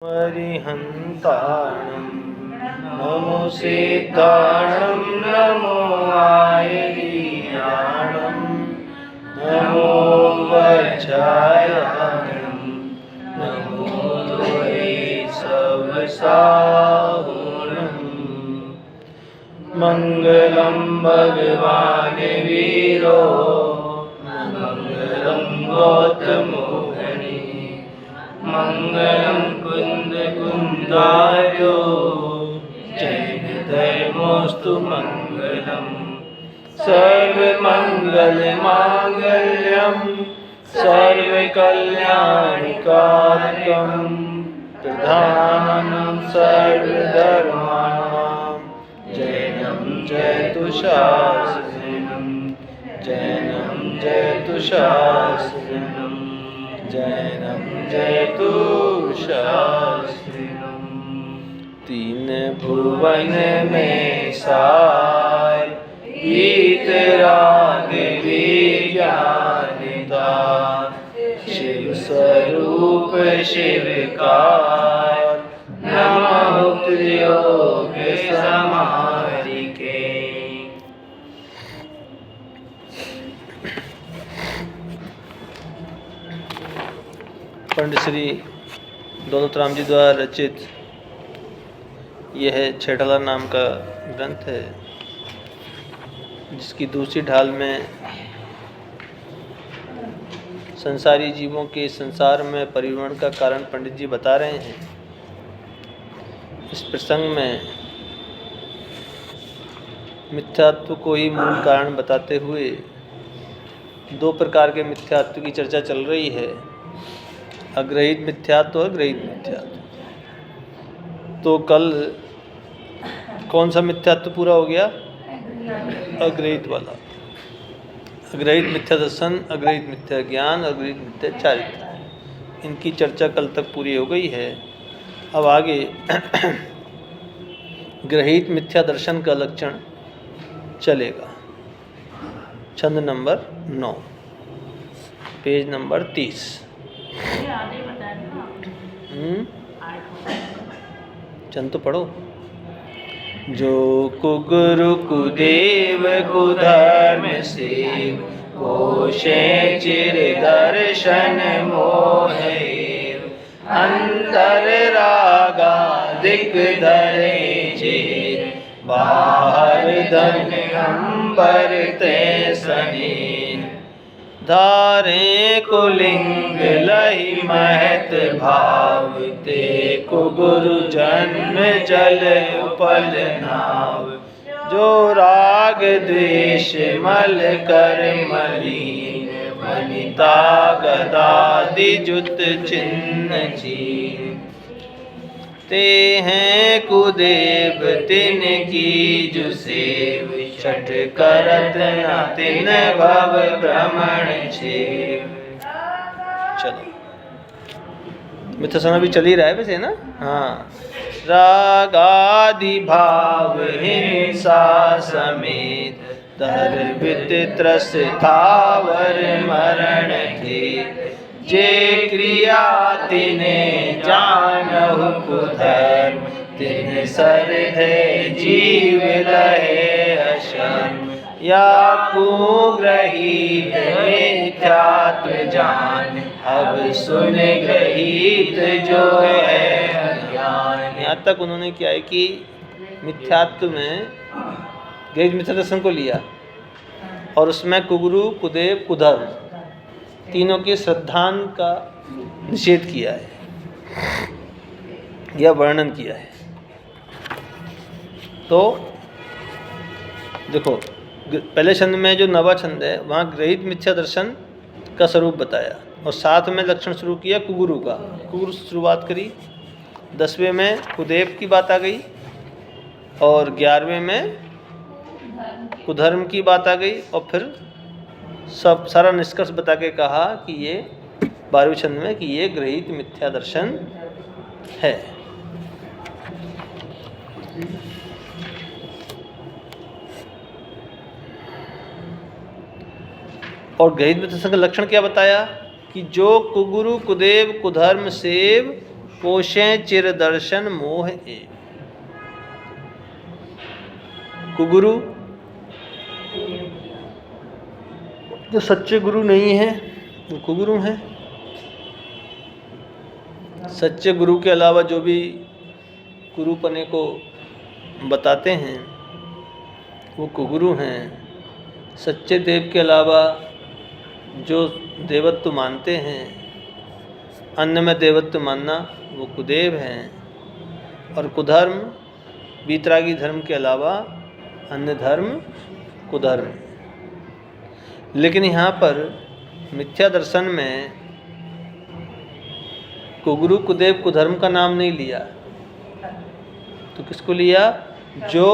वरिहन्ताणं नमो सिद्धाणं नमो आयर्याणं नमो वज्रायाणं नमो वैसवसाहुणं मङ्गलं भगवान् वीरो मङ्गलं गौतमो मंगलम कुंद कुंदायो जैन धर्मोस्तु मंगलम सर्वमंगल मांगल्यम सर्वकल्याणकारकम प्रधानम सर्वधर्माणां जैनम जयतु शास्त्रम् जैनम जयतु शास्त्रम् जैनम जयतु शास्त्रम्। तीन भुवन में सार वीतराग विज्ञानता शिव स्वरूप शिवकार नमः योग समारिके। पंडित श्री दौलतराम जी द्वारा रचित यह छेटला नाम का ग्रंथ है, जिसकी दूसरी ढाल में संसारी जीवों के संसार में परिवर्तन का कारण पंडित जी बता रहे हैं। इस प्रसंग में मिथ्यात्व को ही मूल कारण बताते हुए दो प्रकार के मिथ्यात्व की चर्चा चल रही है, अग्रहित मिथ्यात्व और ग्रहित मिथ्यात्व। तो कल कौन सा मिथ्यात्व पूरा हो गया? अग्रहित वाला। अग्रहित मिथ्या दर्शन, अग्रहित मिथ्या ज्ञान, अग्रहित मिथ्या चारित्र, इनकी चर्चा कल तक पूरी हो गई है। अब आगे ग्रहित मिथ्या दर्शन का लक्षण चलेगा। छंद नंबर 9, पेज नंबर 30। चंद तो पढ़ो। जो कुगुरु कुदेव कुधर्म से कोशे चिर दर्शन मोहे अंतर रागा दिक धरे जे बाहर धन अंबर ते सने धारे कुलिंग लहि महत भाव ते कुगुरु जन्म जल उपल नाव जो राग द्वेष मल कर मलीन वनिता गदादि जुत चिन्ह चीन ते हैं कुदेव तिन की जो सेव छठ करत न तिन भव भ्रमण छेव। चलो, मिथ्या भी चल ही रहा है वैसे ना। हाँ, रागादि भाव हिंसा समेत दर्भित त्रस थावर मरण थे जे क्रिया तिने जानहु कुधर्म तिन सरधे जीव लहे अशर्म या कुग्रहित मिथ्यात्व जान अब सुन ग्रहित जो है अज्ञान। यहाँ तक उन्होंने क्या है कि मिथ्यात्व में ग्रहित मिथ्या दर्शन को लिया और उसमें कुगुरु कुदेव कुधर्म तीनों के श्रद्धान का निषेध किया है या वर्णन किया है। तो देखो, पहले छंद में जो नवा छंद है वहाँ ग्रहित मिथ्या दर्शन का स्वरूप बताया और साथ में लक्षण शुरू किया कुगुरु का। कुगुरु से शुरुआत करी, 10वें में कुदेव की बात आ गई और 11वें में कुधर्म की बात आ गई और फिर सब सारा निष्कर्ष बता के कहा कि ये 12वें छंद में कि ये ग्रहित मिथ्या दर्शन है। और ग्रहित मिथ्या दर्शन का लक्षण क्या बताया कि जो कुगुरु कुदेव कुधर्म सेव पोषे चिर दर्शन मोह एव। कुगुरु जो सच्चे गुरु नहीं है वो कुगुरु हैं। सच्चे गुरु के अलावा जो भी गुरुपने को बताते हैं वो कुगुरु हैं। सच्चे देव के अलावा जो देवत्व मानते हैं, अन्य में देवत्व मानना, वो कुदेव हैं। और कुधर्म वीतरागी धर्म के अलावा अन्य धर्म कुधर्म। लेकिन यहाँ पर मिथ्या दर्शन में कुगुरु कुदेव कुधर्म का नाम नहीं लिया, तो किसको लिया? जो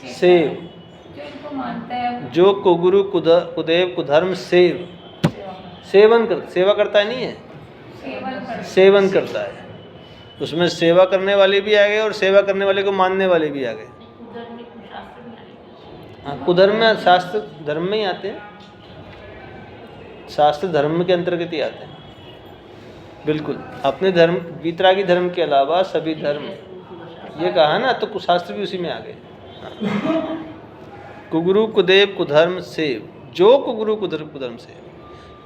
सेव, जो कुगुरु कुदेव कुधर्म सेव, सेवन कर, सेवा करता नहीं है, सेवन करता है। उसमें सेवा करने वाले भी आ गए और सेवा करने वाले को मानने वाले भी आ गए। हाँ, कुधर्म में शास्त्र धर्म में ही आते हैं, शास्त्र धर्म के अंतर्गत ही आते हैं। बिल्कुल, अपने धर्म वीतरागी धर्म के अलावा सभी धर्म, ये कहा ना, तो कुशास्त्र भी उसी में आ गए। कुगुरु कुदेव कुधर्म सेव, जो कुगुरु कुधर्म सेव,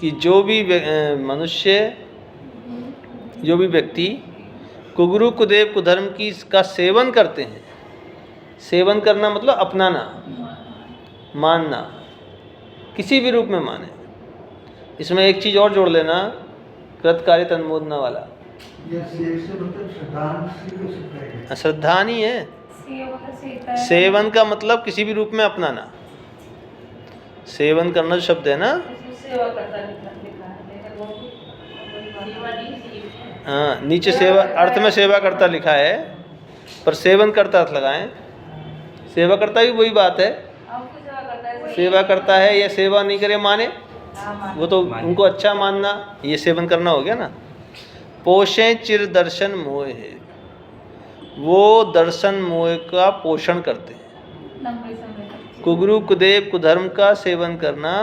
कि जो भी मनुष्य, जो भी व्यक्ति कुगुरु कुदेव कुधर्म की का सेवन करते हैं। सेवन करना मतलब अपनाना, मानना, किसी भी रूप में माने। इसमें एक चीज़ और जोड़ लेना, कृतकार्य तन्मोदना वाला। श्रद्धा नहीं है, सेवन का मतलब किसी भी रूप में अपनाना। सेवन करना जो शब्द है ना, हाँ, नीचे सेवा अर्थ में सेवा करता लिखा है, पर सेवन करता अर्थ लगाएं। सेवा करता भी वही बात है, सेवा करता है या सेवा नहीं करे माने, वो तो उनको अच्छा मानना, ये सेवन करना हो गया ना। पोषे चिर दर्शन मोह है, वो दर्शन मोह का पोषण करते हैं। कुगुरु कुदेव कुधर्म का सेवन करना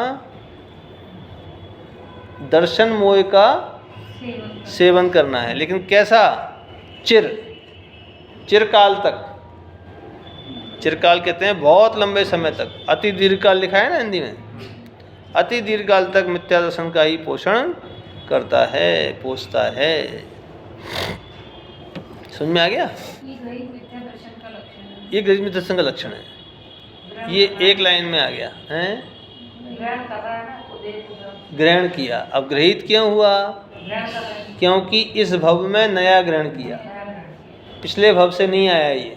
दर्शन मोह का सेवन करना है। लेकिन कैसा? चिरकाल तक। चिरकाल कहते हैं बहुत लंबे समय तक। अति दीर्घकाल लिखा है ना हिंदी में, अति दीर्घकाल तक मिथ्या दर्शन का ही पोषण करता है, पोषता है। समझ में आ गया? ये गृहीत मिथ्या दर्शन का लक्षण है। ये एक लाइन में आ गया है, ग्रहण किया। अब गृहीत क्यों हुआ? क्योंकि इस भव में नया ग्रहण किया, पिछले भव से नहीं आया। ये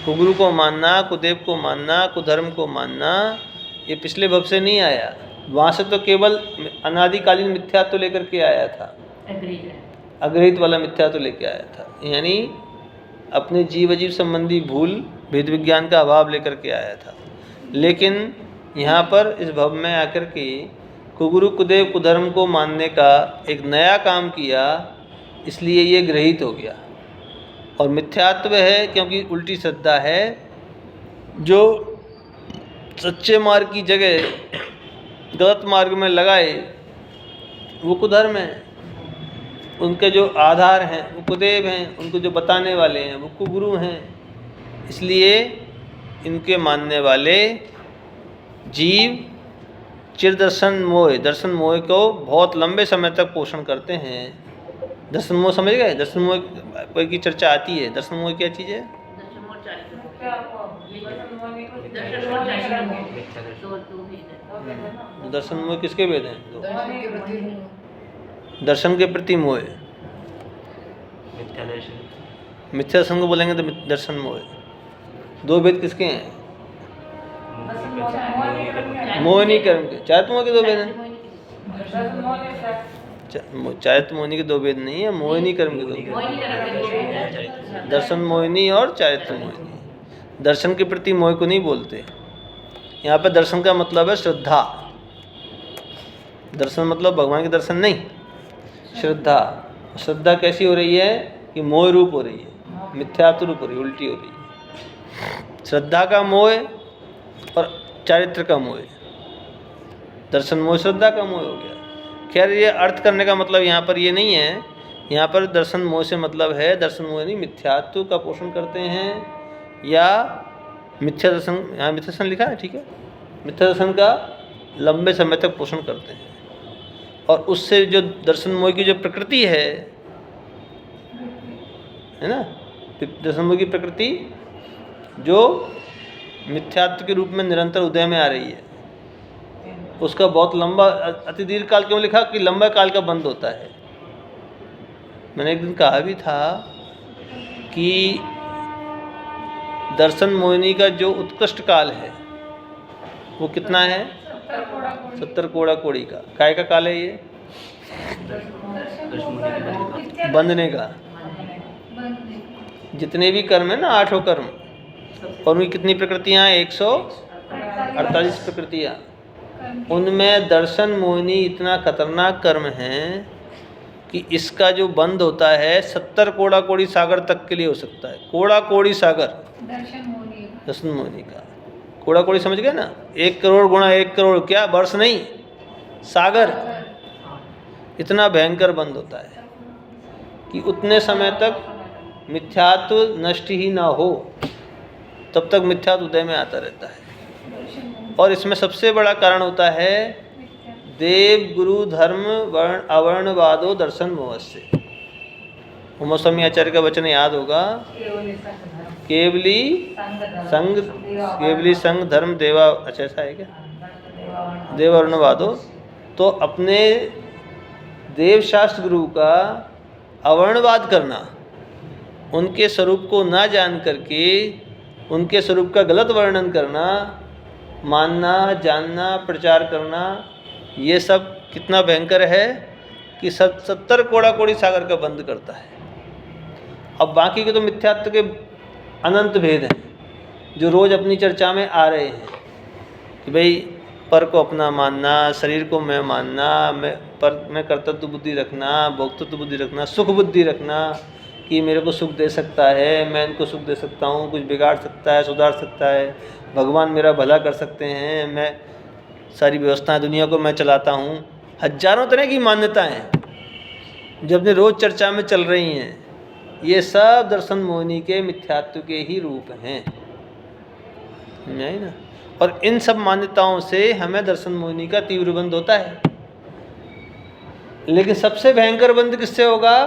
कुगुरु को मानना, कुदेव को मानना, कुधर्म को मानना, ये पिछले भव से नहीं आया। वहाँ से तो केवल अनादिकालीन मिथ्यात्व तो लेकर के आया था, अग्रहित वाला मिथ्यात्व तो लेकर आया था। यानी अपने जीव अजीव संबंधी भूल, भेद विज्ञान का अभाव लेकर के आया था। लेकिन यहाँ पर इस भव में आकर के कुगुरु कुदेव कुधर्म को मानने का एक नया काम किया, इसलिए ये गृहीत हो गया। और मिथ्यात्व है क्योंकि उल्टी श्रद्धा है। जो सच्चे मार्ग की जगह गलत मार्ग में लगाए वो कुधर्म है, उनके जो आधार हैं वो कुदेव हैं, उनको जो बताने वाले हैं वो कुगुरु हैं। इसलिए इनके मानने वाले जीव चिर दर्शन मोह, दर्शन मोह को बहुत लंबे समय तक पोषण करते हैं। दर्शन मोह समझ गए? दर्शन मोह की चर्चा आती है। दर्शन मोह क्या चीज़ है? दर्शन मोह किसके भेद हैं? दर्शन के प्रति मोह, मिथ्या दर्शन को बोलेंगे तो दर्शन मोह। दो भेद किसके हैं? मोहिनी कर्म के। चारित्र मोह के दो भेद हैं। चारित्र मोहिनी के दो भेद नहीं है, मोहिनी कर्म के दो भेद। दर्शन मोहिनी और चारित्र मोहिनी। दर्शन के प्रति मोह को नहीं बोलते। यहाँ पर दर्शन का मतलब है श्रद्धा। दर्शन मतलब भगवान के दर्शन नहीं, श्रद्धा। श्रद्धा कैसी हो रही है कि मोह रूप हो रही है, मिथ्यात्व रूप हो रही है, उल्टी हो रही है। श्रद्धा का मोह और चारित्र का मोह। दर्शन मोह श्रद्धा का मोह हो गया। खैर, ये अर्थ करने का मतलब यहाँ पर ये नहीं है यहाँ पर दर्शन मोह से मतलब है दर्शन मोहिनी मिथ्यात्व का पोषण करते हैं या मिथ्या दर्शन, यहाँ मिथ्या दर्शन लिखा है, ठीक है, मिथ्या दर्शन का लंबे समय तक पोषण करते हैं। और उससे जो दर्शन मोह की जो प्रकृति है ना, दर्शन मोह की प्रकृति जो मिथ्यात्व के रूप में निरंतर उदय में आ रही है, उसका बहुत लंबा, अति दीर्घ काल क्यों लिखा कि लंबा काल का बंद होता है। मैंने एक दिन कहा भी था कि दर्शन मोहिनी का जो उत्कृष्ट काल है वो कितना है, 70 कोड़ा कोड़ी का। काय का काल है ये, बंधने का। जितने भी कर्म है ना, 8 कर्म, और उनकी कितनी प्रकृतियाँ, 148 प्रकृतियाँ, उनमें दर्शन मोहिनी इतना खतरनाक कर्म है कि इसका जो बंद होता है 70 कोड़ा कोड़ी सागर तक के लिए हो सकता है। कोड़ा कोड़ी सागर दर्शन मोहिनी का। कोड़ा कोड़ी समझ गए ना, 1 करोड़ गुणा 1 करोड़, क्या वर्ष नहीं, सागर। इतना भयंकर बंद होता है कि उतने समय तक मिथ्यात्व नष्ट ही ना हो, तब तक मिथ्यात्व उदय में आता रहता है। और इसमें सबसे बड़ा कारण होता है देव गुरु धर्म वर्ण अवर्णवादो दर्शन मोह से। उमास्वामी आचार्य का वचन याद होगा, केवली संग धर्म देवा, अच्छा ऐसा है क्या, देवर्णवादो। तो अपने देव शास्त्र गुरु का अवर्णवाद करना, उनके स्वरूप को ना जान करके उनके स्वरूप का गलत वर्णन करना, मानना, जानना, प्रचार करना, ये सब कितना भयंकर है कि 70 कोड़ा कोड़ी सागर का बंद करता है। अब बाकी के तो मिथ्यात्व के अनंत भेद हैं जो रोज़ अपनी चर्चा में आ रहे हैं कि भाई पर को अपना मानना, शरीर को मैं मानना, मैं कर्तव्य बुद्धि रखना, भोक्तृत्व बुद्धि रखना, सुख बुद्धि रखना कि मेरे को सुख दे सकता है, मैं इनको सुख दे सकता हूँ, कुछ बिगाड़ सकता है, सुधार सकता है, भगवान मेरा भला कर सकते हैं, मैं सारी व्यवस्थाएं दुनिया को मैं चलाता हूँ। हजारों तरह की मान्यताएं जो अपने रोज़ चर्चा में चल रही हैं, ये सब दर्शन मोहिनी के मिथ्यात्व के ही रूप हैं, नहीं ना। और इन सब मान्यताओं से हमें दर्शन मोहिनी का तीव्र बंध होता है। लेकिन सबसे भयंकर बंध किससे होगा,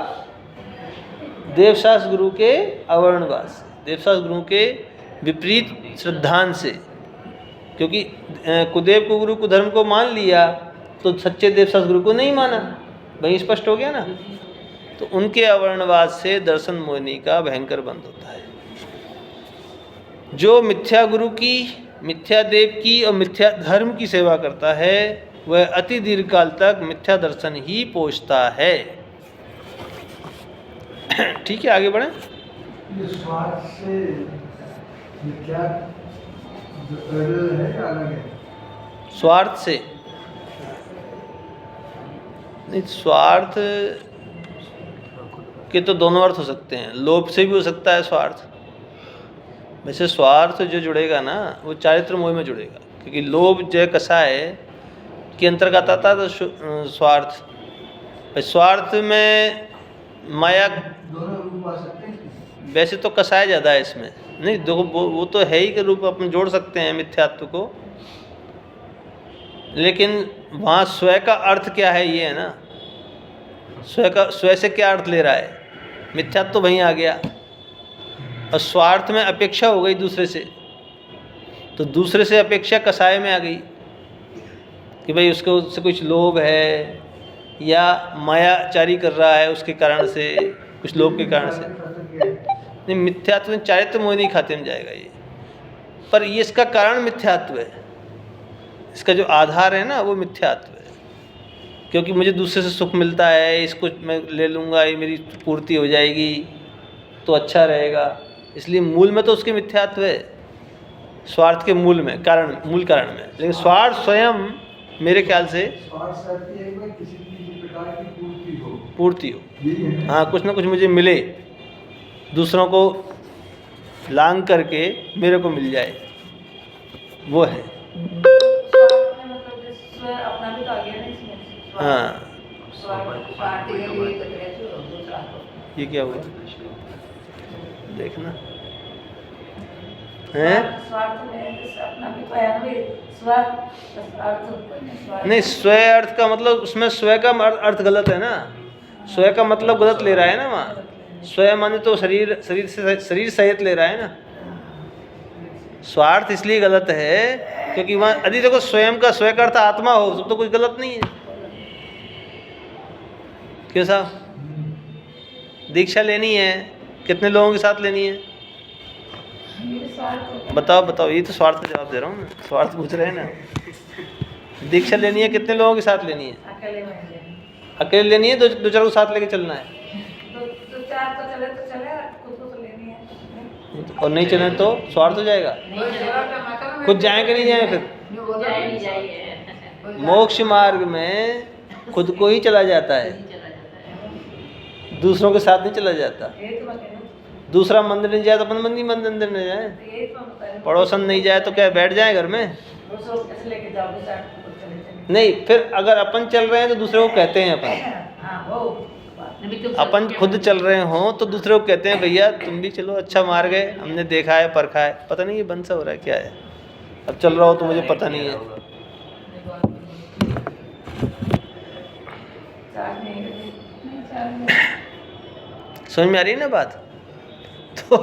देवशास्त्र गुरु के अवर्णवाद से, देवशास्त्र गुरु के विपरीत श्रद्धान से। क्योंकि कुदेव को गुरु को धर्म को मान लिया तो सच्चे देवशास्त्र गुरु को नहीं माना, वही स्पष्ट हो गया ना। तो उनके अवर्णवाद से दर्शन मोहिनी का भयंकर बंध होता है। जो मिथ्या गुरु की, मिथ्या देव की और मिथ्या धर्म की सेवा करता है, वह अति दीर्घ काल तक मिथ्या दर्शन ही पोषता है। ठीक है, आगे बढ़ें। स्वार्थ से मिथ्या है या अलग है? स्वार्थ से नहीं, स्वार्थ के तो दोनों अर्थ हो सकते हैं, लोभ से भी हो सकता है स्वार्थ। वैसे स्वार्थ जो जुड़ेगा ना वो चारित्र मोह में जुड़ेगा, क्योंकि लोभ जय कषाय के अंतर्गत आता तो स्वार्थ। स्वार्थ में माया दोनों रूप आ सकते हैं। वैसे तो कषाय ज़्यादा है इसमें, नहीं देखो वो तो है ही के रूप अपन जोड़ सकते हैं मिथ्यात्व को, लेकिन वहाँ स्वयं का अर्थ क्या है ये है ना, स्वयं से क्या अर्थ ले रहा है, मिथ्यात्व तो वहीं आ गया। और स्वार्थ में अपेक्षा हो गई दूसरे से, तो दूसरे से अपेक्षा कषाय में आ गई कि भाई उसको उससे कुछ लोभ है या मायाचारी कर रहा है, उसके कारण से, कुछ लोभ के कारण से। नहीं, मिथ्यात्व चारित्र मोहिनी खाते में जाएगा ये, पर ये इसका कारण मिथ्यात्व है, इसका जो आधार है ना वो मिथ्यात्व है। क्योंकि मुझे दूसरे से सुख मिलता है, इसको मैं ले लूँगा, ये मेरी पूर्ति हो जाएगी तो अच्छा रहेगा, इसलिए मूल में तो उसके मिथ्यात्व है, स्वार्थ के मूल में, कारण, मूल कारण में। लेकिन स्वार्थ स्वयं मेरे ख्याल से किसी प्रकार की पूर्ति हो, हाँ, कुछ ना कुछ मुझे मिले, दूसरों को लांग करके मेरे को मिल जाए, वो है। हाँ, ये क्या हुआ देखना हैं? नहीं, स्वय अर्थ का मतलब उसमें स्वय का अर्थ गलत है ना। स्वय का मतलब गलत ले रहा है ना वहाँ। स्वय माने तो शरीर शरीर सहित ले रहा है ना। स्वार्थ इसलिए गलत है क्योंकि वहाँ यदि देखो स्वयं का स्वय का अर्थ आत्मा हो तब तो कुछ गलत नहीं है। क्यों साहब? दीक्षा लेनी है, कितने लोगों के साथ लेनी है? बताओ बताओ, ये तो स्वार्थ का जवाब दे रहा हूँ मैं, स्वार्थ पूछ रहे हैं ना। दीक्षा लेनी है, कितने लोगों के साथ लेनी है? अकेले लेनी है, दो चार को साथ लेके चलना है। दो चार तो चले तो चले, खुद को तो लेनी है। और नहीं चले तो स्वार्थ हो जाएगा। खुद जाए कि नहीं जाए? फिर मोक्ष मार्ग में खुद को ही चला जाता है, दूसरों के साथ नहीं चला जाता। दूसरा मंदिर नहीं जाए तो अपन मंदिर नहीं जाए, पड़ोसन नहीं जाए तो क्या बैठ जाए घर में? नहीं, फिर अगर अपन चल रहे हैं तो दूसरे को कहते हैं अपन खुद चल रहे हों तो दूसरे को कहते हैं भैया तुम भी चलो, अच्छा मार्ग है, हमने देखा है परखा है। पता नहीं ये बंद सा हो रहा है क्या है, अब चल रहा हो तो मुझे पता नहीं है। समझ में आ रही है ना बात? तो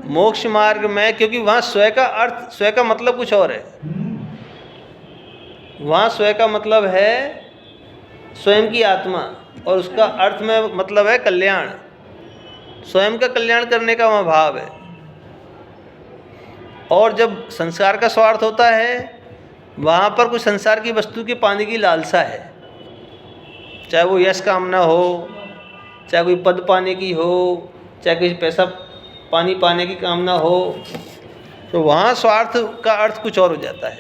मोक्ष मार्ग में क्योंकि वहाँ स्वय का अर्थ, स्वय का मतलब कुछ और है। वहाँ स्वय का मतलब है स्वयं की आत्मा, और उसका अर्थ में मतलब है कल्याण, स्वयं का कल्याण करने का वहाँ भाव है। और जब संसार का स्वार्थ होता है वहाँ पर कुछ संसार की वस्तु के पाने की लालसा है, चाहे वो यश कामना हो, चाहे कोई पद पाने की हो, चाहे कोई पैसा पाने की कामना हो, तो वहाँ स्वार्थ का अर्थ कुछ और हो जाता है।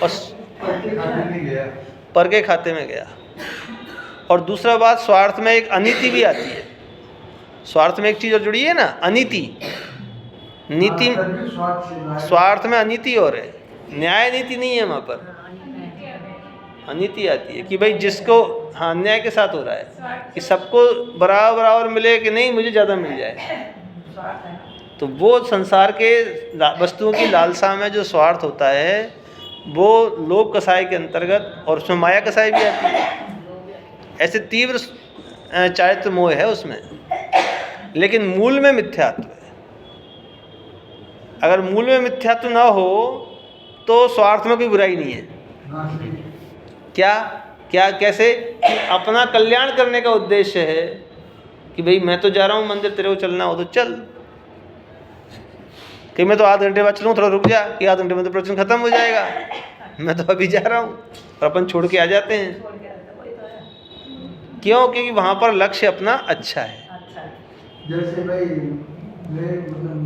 और पर के खाते में गया। और दूसरा बात, स्वार्थ में एक अनीति भी आती है। स्वार्थ में एक चीज़ और जुड़ी है ना, अनीति। नीति स्वार्थ में अनीति और है, न्याय नीति नहीं है वहाँ पर, अनीति आती है कि भाई जिसको हाँ न्याय के साथ हो रहा है कि सबको बराबर मिले कि नहीं मुझे ज़्यादा मिल जाए। तो वो संसार के वस्तुओं की लालसा में जो स्वार्थ होता है वो लोभ कसाई के अंतर्गत, और उसमें माया कसाई भी आती है। ऐसे तीव्र चारित्र मोह है उसमें, लेकिन मूल में मिथ्यात्व है। अगर मूल में मिथ्यात्व ना हो तो स्वार्थ में कोई बुराई नहीं है। क्या क्या कैसे कि अपना कल्याण करने का उद्देश्य है कि भाई मैं तो जा रहा हूँ मंदिर, तेरे को चलना हो तो चल, कि मैं तो आध घंटे बाद चलूँ, थोड़ा रुक जा कि आध घंटे में तो प्रवचन खत्म हो जाएगा, मैं तो अभी जा रहा हूँ, और अपन छोड़ के आ जाते हैं। क्यों? क्योंकि वहाँ पर लक्ष्य अपना अच्छा है। जैसे भाई मैं मतलब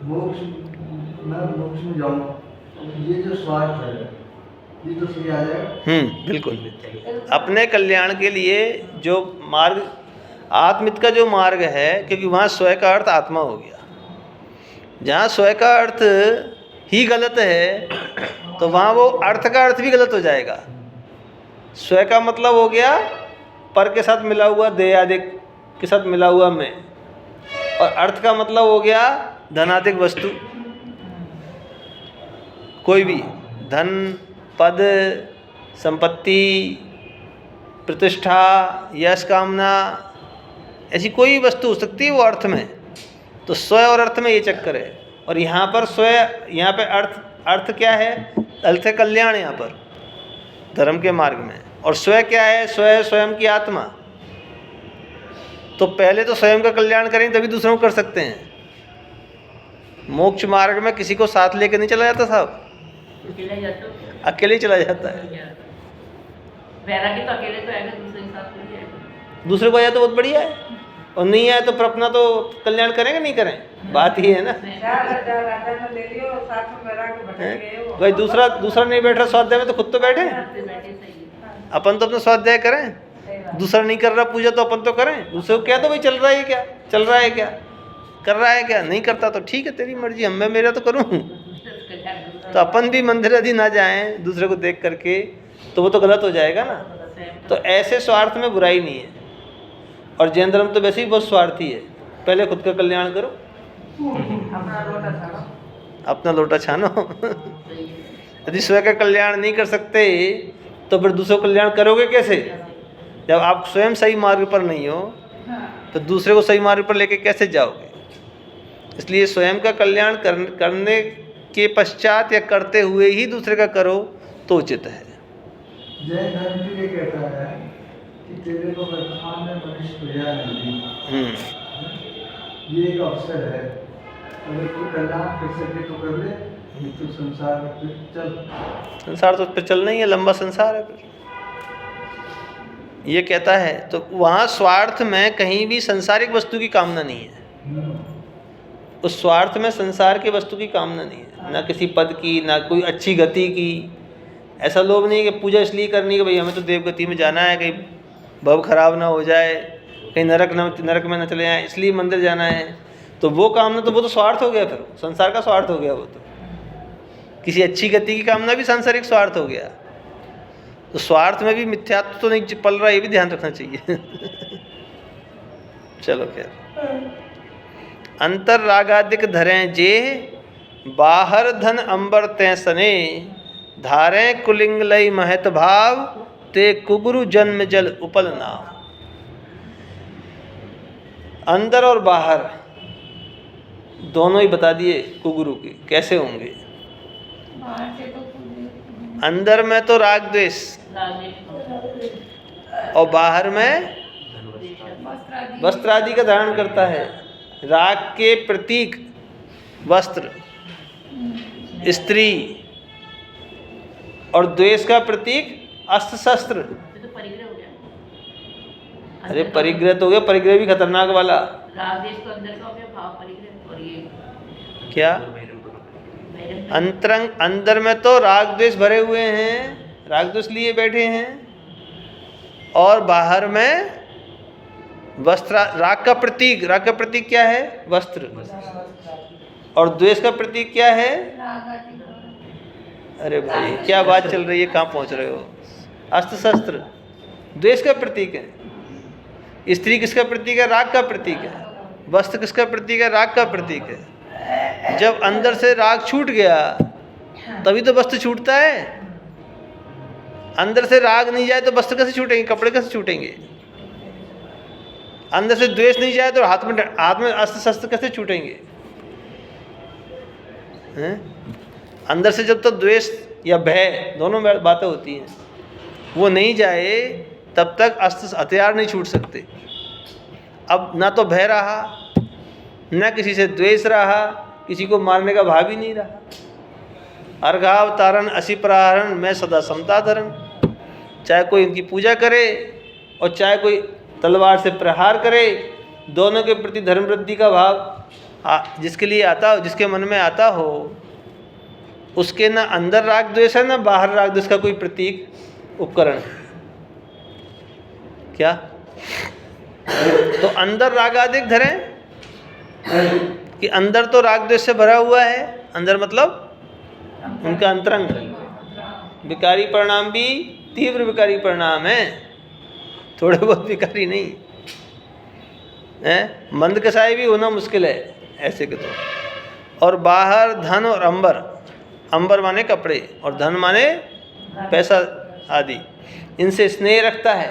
मोक्ष में जाऊँ, ये जो स्वार्थ है ये तो सही आ जाएगा। बिल्कुल। अपने कल्याण के लिए जो मार्ग, आत्मित का जो मार्ग है, क्योंकि वहाँ स्वय का अर्थ आत्मा हो गया। जहाँ स्वय का अर्थ ही गलत है तो वहाँ वो अर्थ का अर्थ भी गलत हो जाएगा। स्वय का मतलब हो गया पर के साथ मिला हुआ, देयादिक के साथ मिला हुआ मैं, और अर्थ का मतलब हो गया धनादिक वस्तु, कोई भी धन, पद, संपत्ति, प्रतिष्ठा, यश कामना, ऐसी कोई वस्तु हो सकती है वो अर्थ में। तो स्वय और अर्थ में ये चक्कर है। और यहाँ पर स्वय, यहाँ पे अर्थ क्या है? अर्थ है कल्याण यहाँ पर धर्म के मार्ग में। और स्वय क्या है? स्वय स्वयं की आत्मा। तो पहले तो स्वयं का कल्याण करें तभी दूसरों को कर सकते हैं। मोक्ष मार्ग में किसी को साथ लेकर नहीं चला जाता साहब, अकेले ही चला जाता है। वैरागी तो अकेले तो आएगा, दूसरे के साथ नहीं आएगा। दूसरे को आया तो बहुत बढ़िया है, और नहीं आया तो फिर अपना तो कल्याण करेंगे नहीं करें, बात ही है ना। भाई दूसरा नहीं बैठ रहा स्वाध्याय में तो खुद तो बैठे। अपन तो अपना स्वाध्याय करें, दूसरा नहीं कर रहा पूजा तो अपन तो करें। दूसरे को क्या तो भाई चल रहा है क्या, चल रहा है क्या, कर रहा है क्या, नहीं करता तो ठीक है तेरी मर्जी, हम मैं मेरा तो करूँ। तो अपन भी मंदिर यदि ना जाएं दूसरे को देख करके तो वो तो गलत हो जाएगा ना। तो ऐसे स्वार्थ में बुराई नहीं है। और जैन धर्म तो वैसे ही बहुत स्वार्थी है, पहले खुद का कल्याण करो, अपना लोटा छानो। यदि स्वयं का कल्याण नहीं कर सकते तो फिर दूसरों का कल्याण करोगे कैसे? जब आप स्वयं सही मार्ग पर नहीं हो तो दूसरे को सही मार्ग पर लेके कैसे जाओगे? इसलिए स्वयं का कल्याण करने के पश्चात या करते हुए ही दूसरे का करो तो उचित है। जैन धर्म भी ये कहता है कि तेरे को वर्तमान में मनुष्य प्रजा नहीं, ये एक अवसर है, अगर तू कल्याण कर सके तो कर ले, नहीं तो संसार में फिर चल। संसार तो उस पर चलना ही है, लंबा संसार है फिर। ये कहता है तो वहाँ स्वार्थ में कहीं भी संसारिक वस्तु की कामना नहीं है। उस स्वार्थ में संसार की वस्तु की कामना नहीं है, ना किसी पद की, ना कोई अच्छी गति की। ऐसा लोभ नहीं कि पूजा इसलिए करनी है कि भाई हमें तो देवगति में जाना है, कहीं भव खराब ना हो जाए, कहीं नरक में न चले जाए, इसलिए मंदिर जाना है। तो वो कामना तो वो तो स्वार्थ हो गया, फिर संसार का स्वार्थ हो गया। वो तो किसी अच्छी गति की कामना भी सांसारिक स्वार्थ हो गया। तो स्वार्थ में भी मिथ्यात्व तो नहीं पल रहा, ये भी ध्यान रखना चाहिए। चलो खैर। अंतर रागादिक धरें जे, बाहर धन अंबर तै सने, धारें कुलिंग लई महत भाव, ते कुगुरु जन्म जल उपल नाव। अंदर और बाहर दोनों ही बता दिए कुगुरु के कैसे होंगे। बाहर से तो अंदर में तो राग द्वेष, और बाहर में वस्त्र आदि का धारण करता है। राग के प्रतीक वस्त्र, स्त्री, और द्वेष का प्रतीक अस्त्र शस्त्र। अरे परिग्रह तो हो गया, परिग्रह भी खतरनाक वाला। तो अंदर का हो गया भाव परिग्रह, और ये क्या अंतरंग, अंदर में तो राग द्वेष भरे हुए हैं, राग द्वेष लिए बैठे हैं, और बाहर में वस्त्र। राग का प्रतीक, राग का प्रतीक क्या है? वस्त्र। और द्वेष का प्रतीक क्या है? अरे भाई क्या बात चल रही है, कहाँ पहुँच रहे हो? अस्त्र शस्त्र द्वेष का प्रतीक है। स्त्री किसका प्रतीक है? राग का प्रतीक है। वस्त्र किसका प्रतीक है? राग का प्रतीक है। जब अंदर से राग छूट गया तभी तो वस्त्र छूटता है। अंदर से राग नहीं जाए तो वस्त्र कैसे छूटेंगे, कपड़े कैसे छूटेंगे? अंदर से द्वेष नहीं जाए तो हाथ में अस्त्र शस्त्र कैसे छूटेंगे हैं? अंदर से जब तक द्वेष या भय, दोनों बातें होती हैं, वो नहीं जाए तब तक अस्त्र हथियार नहीं छूट सकते। अब ना तो भय रहा, न किसी से द्वेष रहा, किसी को मारने का भाव ही नहीं रहा। अर्घावतारण असी प्रहरण में सदा समता धरण। चाहे कोई इनकी पूजा करे और चाहे कोई तलवार से प्रहार करे, दोनों के प्रति धर्म वृद्धि का भाव जिसके लिए आता हो, जिसके मन में आता हो, उसके ना अंदर राग द्वेष है ना बाहर राग द्वेष का कोई प्रतीक उपकरण है। क्या? तो अंदर रागादिक धरें कि अंदर तो राग द्वेष से भरा हुआ है। अंदर मतलब उनका अंतरंग। विकारी परिणाम भी तीव्र विकारी परिणाम है, थोड़े बहुत विकारी नहीं है। मंद कसाई भी होना मुश्किल है ऐसे के तो। और बाहर धन और अंबर, अंबर माने कपड़े और धन माने पैसा आदि, इनसे स्नेह रखता है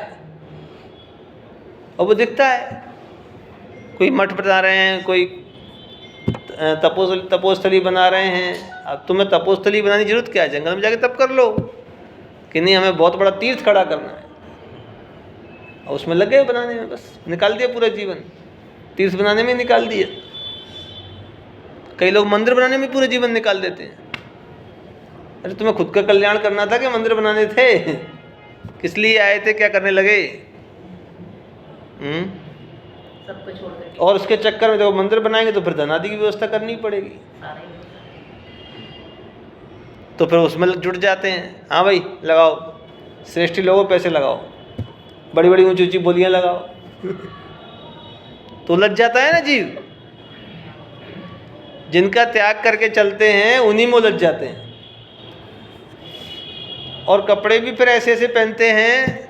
और वो दिखता है। कोई मठ बना रहे हैं, कोई तपोस्थली बना रहे हैं। अब तुम्हें तपोस्थली बनाने की जरूरत क्या है? जंगल में जाके तप कर लो। कि नहीं हमें बहुत बड़ा तीर्थ खड़ा करना है, और उसमें लग गए बनाने में, बस निकाल दिया पूरा जीवन, तीर्थ बनाने में निकाल दिया। कई लोग मंदिर बनाने में पूरा जीवन निकाल देते हैं। अरे तुम्हें खुद का कल्याण करना था कि मंदिर बनाने थे? किस लिए आए थे, क्या करने लगे? सबको छोड़ करके। और उसके चक्कर में देखो मंदिर बनाएंगे तो फिर धन आदि की व्यवस्था करनी पड़ेगी, तो फिर उसमें जुट जाते हैं। हाँ भाई लगाओ, श्रेष्ठी लोगों पैसे लगाओ, बड़ी बड़ी ऊंची ऊंची बोलियां लगाओ। तो लग जाता है ना जीव। जिनका त्याग करके चलते हैं उन्हीं में उलझ जाते हैं। और कपड़े भी फिर ऐसे ऐसे पहनते हैं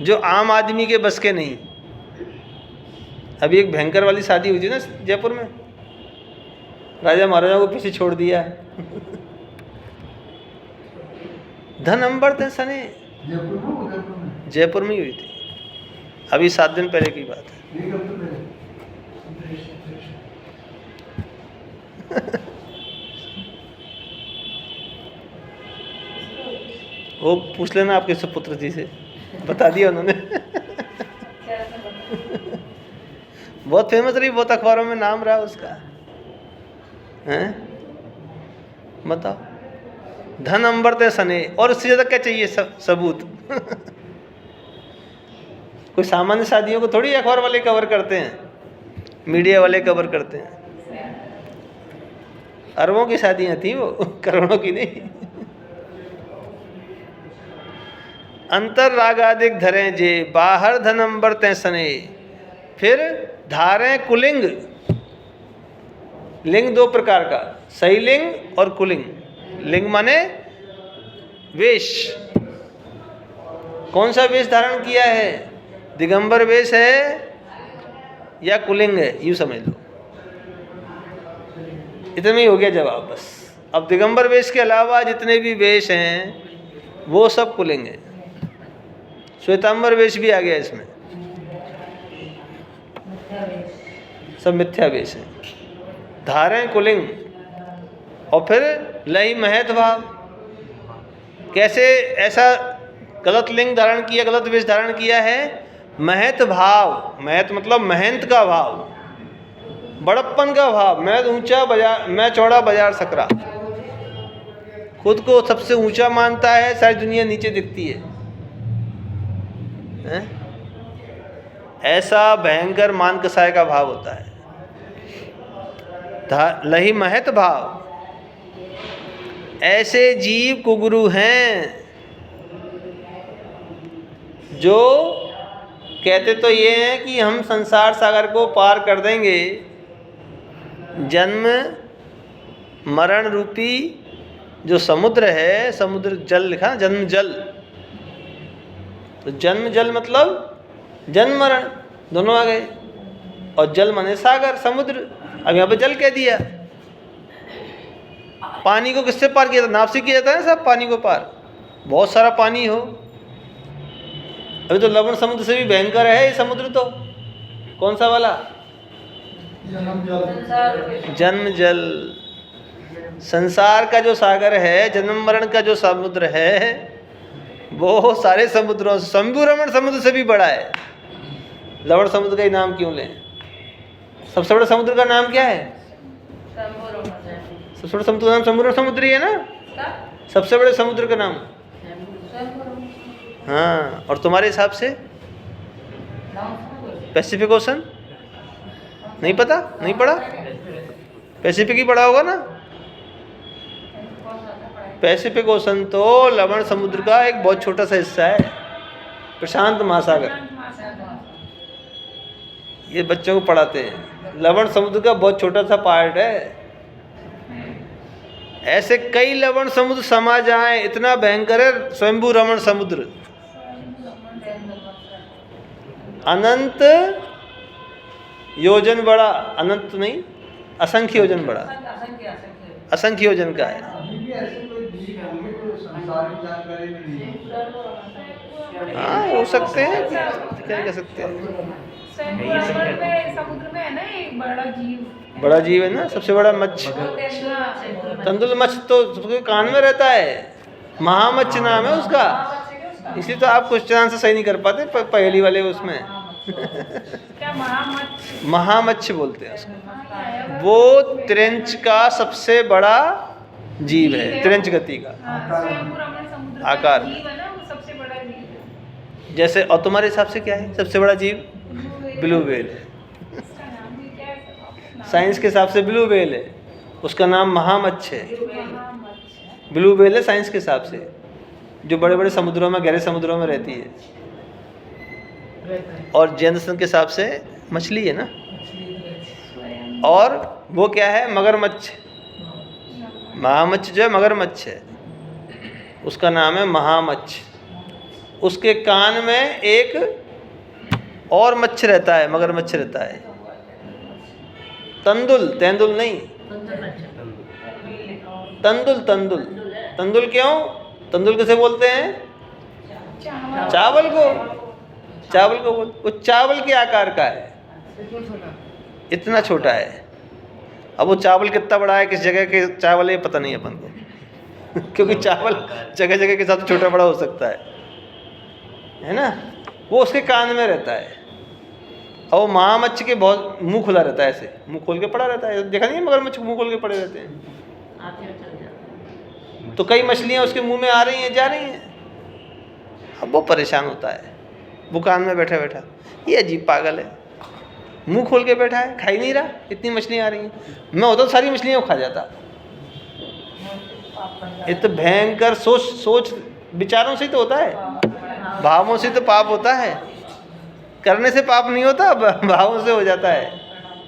जो आम आदमी के बस के नहीं। अभी एक भयंकर वाली शादी हुई थी ना जयपुर में, राजा महाराजा को पीछे छोड़ दिया। धन अंबर ते सने, जयपुर में ही हुई थी, अभी 7 दिन पहले की बात है। वो पूछ लेना आपके सुपुत्र जी से, बता दिया उन्होंने। बहुत फेमस रही, बहुत अखबारों में नाम रहा उसका, हैं? बताओ, धन अंबर ते सने, और उससे ज्यादा क्या चाहिए सबूत? कोई सामान्य शादियों को थोड़ी अखबार वाले कवर करते हैं, मीडिया वाले कवर करते हैं। अरबों की शादियां थी वो, करोड़ों की नहीं। अंतर रागादिक धरें जे, बाहर धन अंबर ते सने। फिर धारें कुलिंग, लिंग 2 प्रकार का, सही लिंग और कुलिंग। लिंग माने वेश, कौन सा वेश धारण किया है, दिगंबर वेश है या कुलिंग है, यूँ समझ लो। इतना ही हो गया जवाब बस। अब दिगंबर वेश के अलावा जितने भी वेश हैं वो सब कुलिंग है। श्वेतांबर वेश भी आ गया इसमें, सब मिथ्या वेश है। धारें कुलिंग, और फिर लई महत भाव। कैसे ऐसा गलत लिंग धारण किया, गलत वेश धारण किया है? महत भाव, महत मतलब महंत का भाव, बड़प्पन का भाव। मैं ऊंचा बाजार, मैं चौड़ा बाजार सकरा, खुद को सबसे ऊंचा मानता है, सारी दुनिया नीचे दिखती है, हैं? ऐसा भयंकर मान कसाय का भाव होता है। लही महत भाव, ऐसे जीव कुगुरु हैं जो कहते तो ये हैं कि हम संसार सागर को पार कर देंगे, जन्म मरण रूपी जो समुद्र है, समुद्र जल लिखा ना, जन्म जल, तो जन्म जल मतलब जन्म मरण दोनों आ गए, और जल माने सागर, समुद्र। अब यहाँ पे जल कह दिया। पानी को किससे पार किया था? नाव से किया जाता है ना सब पानी को पार, बहुत सारा पानी हो। अभी तो लवण समुद्र से भी भयंकर है ये समुद्र, तो कौन सा वाला? जन्म जल। संसार का जो सागर है, जन्म मरण का जो समुद्र है, वो सारे समुद्रों से, शंभु रमण समुद्र से भी बड़ा है। लवण समुद्र का ही नाम क्यों लें? सबसे बड़ा समुद्र का नाम क्या है? सबसे बड़ा समुद्र का नाम शंभु समुद्र ही है ना, सबसे बड़े समुद्र का नाम। हाँ, और तुम्हारे हिसाब से पैसिफिक ओशन? नहीं पता, नहीं पढ़ा? पैसिफिक ही पढ़ा होगा ना। पैसिफिक ओशन तो लवण समुद्र का एक बहुत छोटा सा हिस्सा है, प्रशांत महासागर। ये बच्चों को पढ़ाते हैं, लवण समुद्र का बहुत छोटा सा पार्ट है। ऐसे कई लवण समुद्र समा जाएं, इतना भयंकर है स्वयंभू रमण समुद्र। अनंत योजन बड़ा, अनंत तो नहीं, असंख्य योजन बड़ा, असंख्य योजन का है। हाँ, हो सकते हैं, क्या कह सकते हैं। समुद्र में है ना एक बड़ा जीव, बड़ा जीव है ना, सबसे बड़ा मच्छ, तंदुल मच्छ तो सबके कान में रहता है, महामच्छ नाम है उसका। इसलिए तो आप क्वेश्चन आंसर सही नहीं कर पाते पहेली वाले उसमें। क्या महामच्छ? महामच्छ बोलते हैं उसको। वो त्रिंच का सबसे बड़ा जीव है, त्रिंच गति का आकार। सबसे बड़ा जीव। जैसे, और तुम्हारे हिसाब से क्या है सबसे बड़ा जीव? ब्लू व्हेल है। साइंस के हिसाब से ब्लू व्हेल है, उसका नाम महामच्छ है। ब्लू व्हेल है साइंस के हिसाब से, जो बड़े बड़े समुद्रों में, गहरे समुद्रों में रहती है। और जैन दर्शन के हिसाब से मछली है ना। और वो क्या है? मगरमच्छ। महामच्छ जो है मगरमच्छ है, उसका नाम है महामच्छ। उसके कान में एक और मच्छ रहता है, मगरमच्छ रहता है। तंदुल, तेंदुल नहीं, तंदुल। तंदुल, तंदुल क्यों? तंदुल किसे बोलते हैं? चावल को। चावल को वो चावल के आकार का है, इतना छोटा है। अब वो चावल कितना बड़ा है, किस जगह के चावल है, पता नहीं अपन को क्योंकि चावल जगह जगह के साथ छोटा बड़ा हो सकता है ना। वो उसके कान में रहता है। और वो महामच्छ के बहुत मुंह खुला रहता है, ऐसे मुंह खोल के पड़ा रहता है। देखा नहीं है मगरमच्छ मुंह खोल के पड़े रहते हैं। तो कई मछलियाँ उसके मुंह में आ रही हैं, जा रही हैं। अब वो परेशान होता है, वो कान में बैठा बैठा, ये अजीब पागल है, मुंह खोल के बैठा है, खा ही नहीं रहा, इतनी मछलियाँ आ रही हैं। मैं होता तो सारी मछलियाँ खा जाता। ये तो भयंकर सोच विचारों से तो होता है, भावों से तो पाप होता है। करने से पाप नहीं होता, भावों से हो जाता है।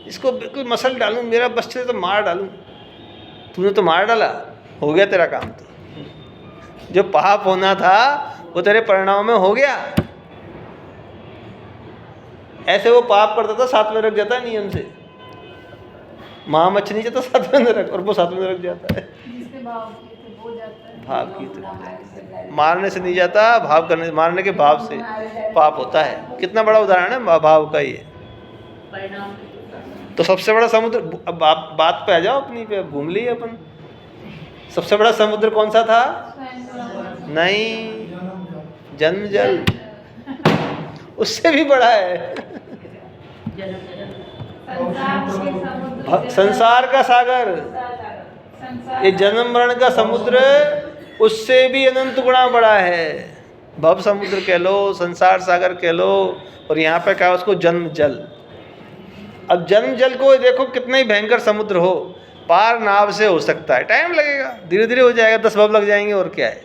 इसको बिल्कुल मसल डालूं, मेरा बस चले तो मार डालूं। तूने तो मार डाला, हो गया तेरा काम। तो जो पाप होना था वो तेरे परिणाम में हो गया। ऐसे वो पाप करता था, साथ में रख जाता है नियम से। महामच्छ नहीं जाता साथ में रख, और वो साथ में रख जाता है। भाव की तो मारने से नहीं जाता, भाव करने, मारने के भाव से पाप होता है। कितना बड़ा उदाहरण है भाव का ये। तो सबसे बड़ा समुद्र, अब आप बात पे आ जाओ अपनी पे, घूम लिए अपन। सबसे बड़ा समुद्र कौन सा था? नहीं, जन्म जल, उससे भी बड़ा है। संसार का सागर, ये जन्म मरण का समुद्र उससे भी अनंत गुणा बड़ा है। भव समुद्र कह लो, संसार सागर कह लो, और यहाँ पे कहा उसको जन्म जल। अब जन्म जल को देखो, कितना ही भयंकर समुद्र हो, पार नाव से हो सकता है। टाइम लगेगा, धीरे धीरे हो जाएगा, 10 भव लग जाएंगे, और क्या है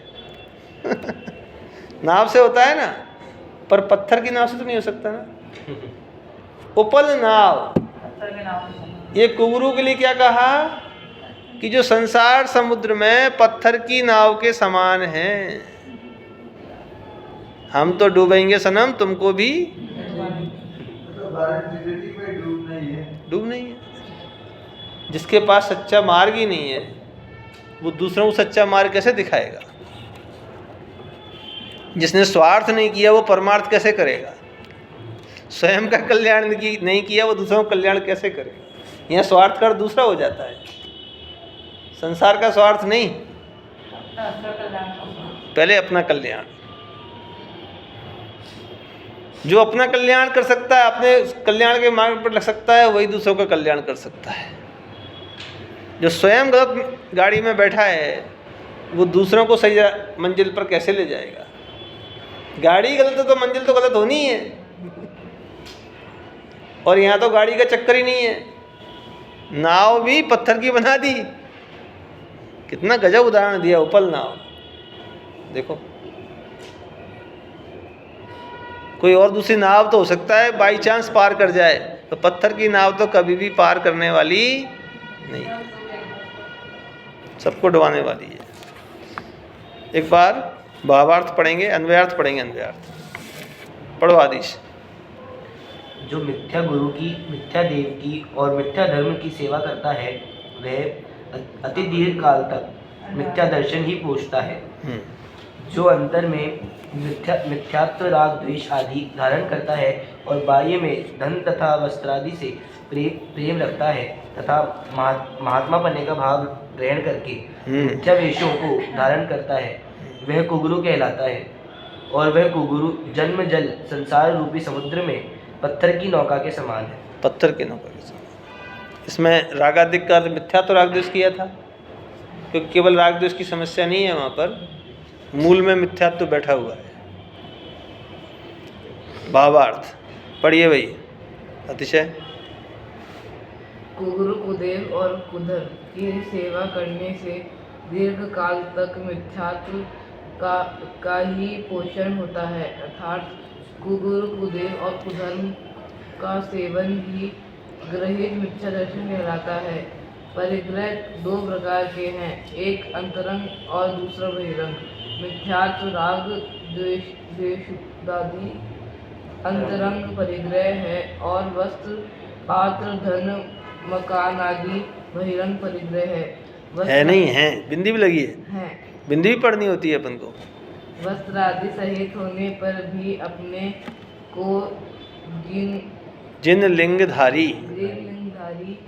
नाव से होता है ना, पर पत्थर की नाव से तो नहीं हो सकता ना। उपल नाव, ये कुगरू के लिए क्या कहा कि जो संसार समुद्र में पत्थर की नाव के समान हैं। हम तो डूबेंगे सनम, तुमको भी डूब नहीं है। जिसके पास सच्चा मार्ग ही नहीं है, वो दूसरों को सच्चा मार्ग कैसे दिखाएगा? जिसने स्वार्थ नहीं किया वो परमार्थ कैसे करेगा? स्वयं का कल्याण नहीं किया वो दूसरों का कल्याण कैसे करेगा? यहाँ स्वार्थ कर दूसरा हो जाता है, संसार का स्वार्थ नहीं, पहले अपना कल्याण। जो अपना कल्याण कर सकता है, अपने कल्याण के मार्ग पर लग सकता है, वही दूसरों का कल्याण कर सकता है। जो स्वयं गलत गाड़ी में बैठा है वो दूसरों को सही मंजिल पर कैसे ले जाएगा? गाड़ी गलत है तो मंजिल तो गलत होनी ही है। और यहाँ तो गाड़ी का चक्कर ही नहीं है, नाव भी पत्थर की बना दी। कितना गजब उदाहरण दिया, उपल नाव। देखो, कोई और दूसरी नाव तो हो सकता है बाई चांस पार कर जाए, तो पत्थर की नाव तो कभी भी पार करने वाली नहीं, सबको डुबाने वाली है। एक बार भावार्थ पढ़ेंगे, अन्वयार्थ पढ़ेंगे। अन्वयार्थ पढ़ो आदिश। जो मिथ्या गुरु की, मिथ्या देव की और मिथ्या धर्म की सेवा करता है, वह अति दीर्घ काल तक मिथ्या दर्शन ही पोषता है। जो अंतर में मिथ्यात्व, राग, द्वेष आदि धारण करता है और बाह्य में धन तथा वस्त्रादि से प्रेम रखता है तथा महात्मा बनने का भाव ग्रहण करके मिथ्या वेशों को धारण करता है, वह कुगुरु कहलाता है। और वह कुगुरु जन्म जल संसार रूपी समुद्र में पत्थर की नौका के समान है। पत्थर की नौका के समान। इसमें रागादिक का मिथ्या तो राग द्वेष किया था, क्योंकि केवल राग द्वेष की समस्या नहीं है, वहाँ पर मूल में मिथ्यात्व तो बैठा हुआ है। भावार्थ पढ़िए भाई अतिशय। कुगुरु, कुदेव और कुधर की सेवा करने से दीर्घ काल तक मिथ्यात्व का ही पोषण होता है, अर्थात कुगुरु, कुदेव और कुधर्म का सेवन ही ग्रहित मिथ्या दर्शन कहलाता है। परिग्रह दो प्रकार के हैं, एक अंतरंग और दूसरा बहिरंग। मिथ्यात्व, राग द्वेषादि अंतरंग परिग्रह है और वस्त्र पात्र धन मकान आदि बहिरंग परिग्रह है। है नहीं है, बिंदी भी लगी है, है बिंदी भी पढ़नी होती है अपन को। वस्त्र आदि सहित होने पर भी अपने को जिन लिंगधारी, लिंगधारी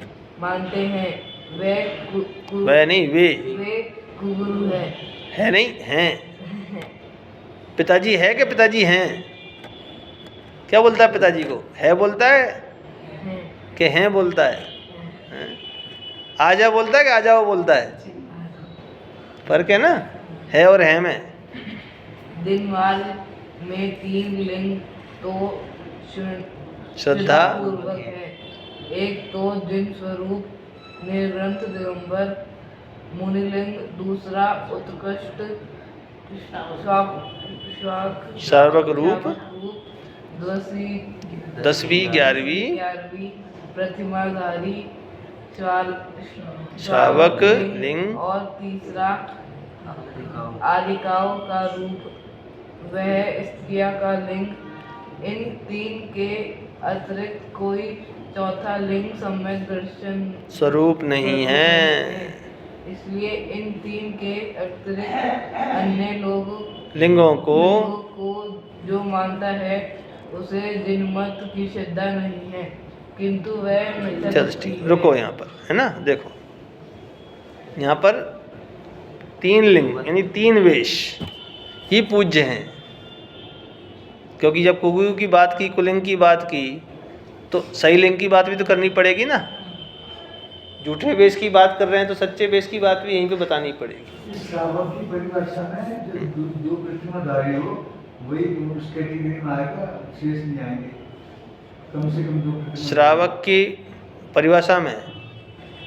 मानते हैं वे वह नहीं वे कुगुरु है नहीं हैं। पिताजी है कि पिताजी हैं? क्या बोलता है पिताजी को? है बोलता है कि हैं बोलता है? हैं? आजा बोलता है कि आ जाओ बोलता है? फर्क है ना है और है में। दिन मार्ग में 3 लिंग तो श्रद्धा पूर्वक है। एक तो जिन स्वरूप निर्ग्रंथ दिगंबर मुनिलिंग, दूसरा उत्कृष्ट शार्वक रूप, 10वीं 11वीं प्रतिमाधारी श्रावक लिंग और तीसरा आदिकाओं का रूप वह स्त्रिया का लिंग। इन 3 के अतिरिक्त कोई चौथा लिंग सम्यक दर्शन स्वरूप नहीं है। इसलिए इन 3 के अतिरिक्त अन्य लिंगों को जो मानता है उसे जिनमत की श्रद्धा नहीं है, किंतु वह मिथ्या चल दृष्टि ठीक, है। रुको यहाँ पर, है ना, देखो यहाँ पर 3 लिंग यानी 3 वेश ही पूज्य हैं। क्योंकि जब कुगु की बात की, कुलिंग की बात की, तो सही लिंग की बात भी तो करनी पड़ेगी ना। झूठे वेश की बात कर रहे हैं तो सच्चे वेश की बात भी यहीं पे बतानी पड़ेगी। श्रावक की परिभाषा में जो 2 प्रतिमाधारी हो वही उस कैटेगरी में आएगा, शेष नहीं आएंगे। कम से कम 2 प्रतिमाधारी। श्रावक की परिभाषा में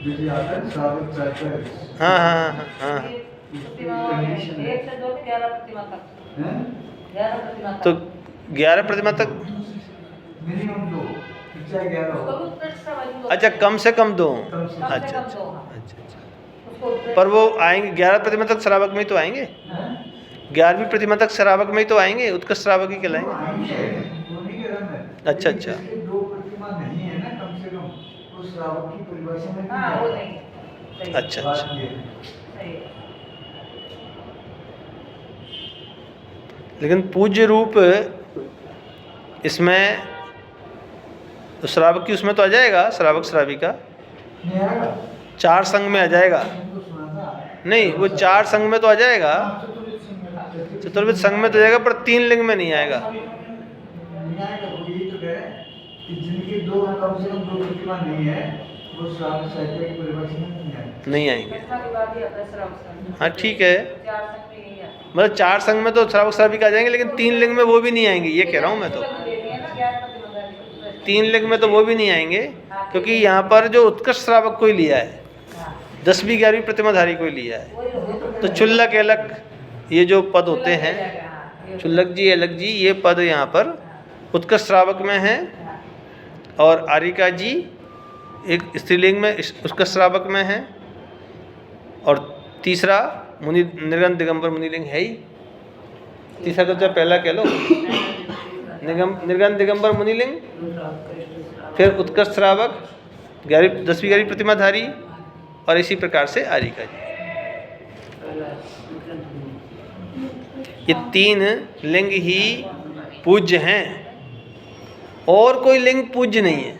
जैसे आता है श्रावक चाहता है। हाँ हाँ हाँ हाँ प्रतिमा 1 से 2 से 11 प्रतिमा तक, हैं? 11 प्रतिमा तक। तो 11 प्रतिमा तक, मिनिमम 2, चाहे 11 उसको हो। भी उत्कृष्ट श्रावक बोलते हैं। अच्छा कम से कम 2। कम से कम। कम से अच्छा कम अच्छा 2, हाँ। अच्छा अच्छा। उसको उत्कृष्ट- पर वो आएंगे 11 प्रतिमा तक श्रावक में ही तो आएंगे। 11वीं प्रतिमा तक श्रावक में ही तो आएंगे, उत्कृष्ट श्रावक ही कहलाएंगे। वो नहीं कह रहा मैं। अच्छा, अच्छा। जिसके 2 प्रतिमा नहीं है ना कम से कम, तो श्रावक की परिभाषा में नहीं हाँ वो आता। नहीं, सही, अच्छा बात अच्छा। ये है। सही है। लेकिन पूज्य रूप इसमें तो श्रावक की उसमें तो आ जाएगा, श्रावक श्राविका नहीं आएगा। 4 संघ में आ जाएगा। तुमको सुना था। नहीं, वो 4 संघ में तो आ जाएगा, चतुर्विद संघ में। चतुर्विद संघ में तो जाएगा, पर 3 लिंग में नहीं आएगा। नहीं आएगा, वो यही तो कह रहे हैं कि जिनके 2 कम से कम 2 प्रतिमा नहीं है वो श्रावक साहित्य की परिभाषा में नहीं आएगा। नहीं आएंगे। प्रतिमा के बाद ही आता है श्रावक संघ। हाँ ठीक है, 4 संघ में यही आता है। मतलब 4 संघ में तो श्रावक श्राविका आ जाएंगे, लेकिन 3 लिंग में वो भी नहीं आएंगे, ये कह रहा हूँ मैं तो। 3 लिंग में तो वो भी नहीं आएंगे, क्योंकि यहाँ पर जो उत्कृष्ट श्रावक को ही लिया है, 10वीं 11वीं प्रतिमाधारी को ही लिया है। तो चुल्लक एलक ये जो पद होते हैं, चुल्लक जी एलक जी, ये पद यहाँ पर उत्कृष्ट श्रावक में हैं, और आरिका जी एक स्त्रीलिंग में उत्कृष्ट श्रावक में है, और तीसरा मुनि निर्गंध दिगंबर मुनिलिंग है ही। तीसरा तो चाहे पहला कह लो, निर्गंध दिगंबर मुनिलिंग, फिर उत्कृष्ट श्रावक, 10वीं 11वीं प्रतिमाधारी, और इसी प्रकार से आरिका जी। ये 3 लिंग ही पूज्य हैं, और कोई लिंग पूज्य नहीं है,